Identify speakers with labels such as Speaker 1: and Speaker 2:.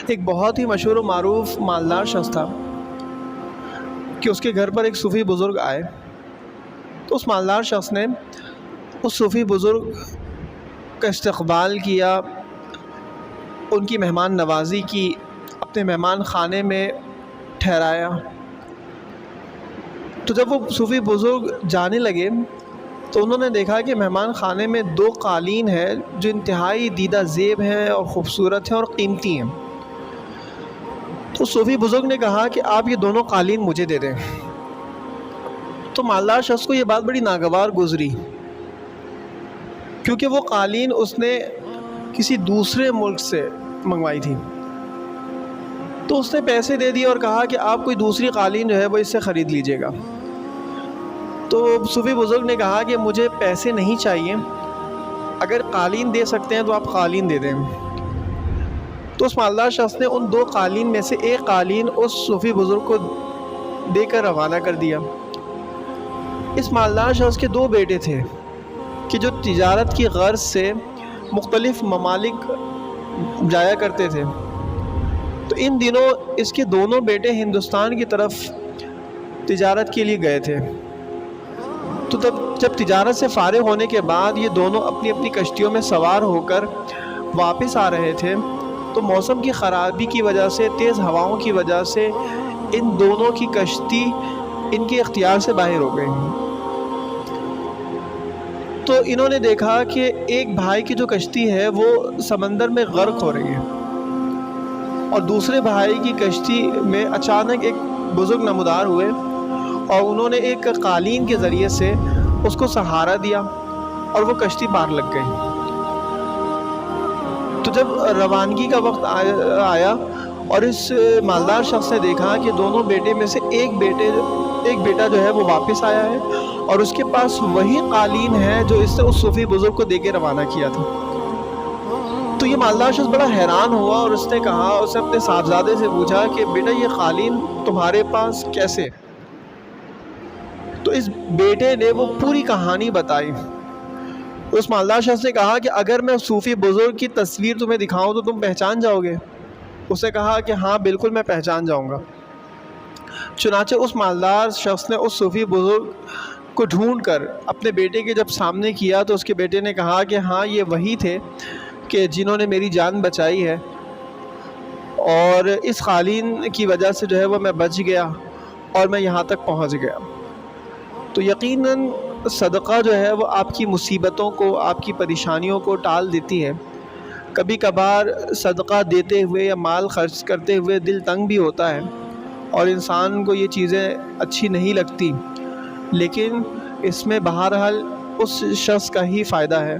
Speaker 1: ایک بہت ہی مشہور و معروف مالدار شخص تھا کہ اس کے گھر پر ایک صوفی بزرگ آئے. تو اس مالدار شخص نے اس صوفی بزرگ کا استقبال کیا، ان کی مہمان نوازی کی، اپنے مہمان خانے میں ٹھہرایا. تو جب وہ صوفی بزرگ جانے لگے تو انہوں نے دیکھا کہ مہمان خانے میں 2 قالین ہیں جو انتہائی دیدہ زیب ہیں اور خوبصورت ہیں اور قیمتی ہیں. تو صوفی بزرگ نے کہا کہ آپ یہ دونوں قالین مجھے دے دیں. تو مالدار شخص کو یہ بات بڑی ناگوار گزری، کیونکہ وہ قالین اس نے کسی دوسرے ملک سے منگوائی تھی. تو اس نے پیسے دے دیے اور کہا کہ آپ کوئی دوسری قالین جو ہے وہ اس سے خرید لیجئے گا. تو صوفی بزرگ نے کہا کہ مجھے پیسے نہیں چاہیے، اگر قالین دے سکتے ہیں تو آپ قالین دے دیں. تو اس مالدار شخص نے ان 2 قالین میں سے ایک قالین اس صوفی بزرگ کو دے کر روانہ کر دیا. اس مالدار شخص کے 2 بیٹے تھے کہ جو تجارت کی غرض سے مختلف ممالک جایا کرتے تھے. تو ان دنوں اس کے دونوں بیٹے ہندوستان کی طرف تجارت کے لیے گئے تھے. تو جب تجارت سے فارغ ہونے کے بعد یہ دونوں اپنی اپنی کشتیوں میں سوار ہو کر واپس آ رہے تھے تو موسم کی خرابی کی وجہ سے، تیز ہواؤں کی وجہ سے ان دونوں کی کشتی ان کے اختیار سے باہر ہو گئی. تو انہوں نے دیکھا کہ ایک بھائی کی جو کشتی ہے وہ سمندر میں غرق ہو رہی ہے، اور دوسرے بھائی کی کشتی میں اچانک ایک بزرگ نمودار ہوئے اور انہوں نے ایک قالین کے ذریعے سے اس کو سہارا دیا اور وہ کشتی پار لگ گئی. تو جب روانگی کا وقت آیا اور اس مالدار شخص نے دیکھا کہ دونوں بیٹے میں سے ایک بیٹا جو ہے وہ واپس آیا ہے اور اس کے پاس وہی قالین ہے جو اس نے اس صوفی بزرگ کو دے کے روانہ کیا تھا. تو یہ مالدار شخص بڑا حیران ہوا اور اس نے اپنے صاحبزادے سے پوچھا کہ بیٹا یہ قالین تمہارے پاس کیسے؟ تو اس بیٹے نے وہ پوری کہانی بتائی. اس مالدار شخص نے کہا کہ اگر میں صوفی بزرگ کی تصویر تمہیں دکھاؤں تو تم پہچان جاؤ گے؟ اس نے کہا کہ ہاں بالکل میں پہچان جاؤں گا. چنانچہ اس مالدار شخص نے اس صوفی بزرگ کو ڈھونڈ کر اپنے بیٹے کے جب سامنے کیا تو اس کے بیٹے نے کہا کہ ہاں یہ وہی تھے کہ جنہوں نے میری جان بچائی ہے، اور اس قالین کی وجہ سے جو ہے وہ میں بچ گیا اور میں یہاں تک پہنچ گیا. تو یقیناً صدقہ جو ہے وہ آپ کی مصیبتوں کو، آپ کی پریشانیوں کو ٹال دیتی ہے. کبھی کبھار صدقہ دیتے ہوئے یا مال خرچ کرتے ہوئے دل تنگ بھی ہوتا ہے اور انسان کو یہ چیزیں اچھی نہیں لگتی، لیکن اس میں بہرحال اس شخص کا ہی فائدہ ہے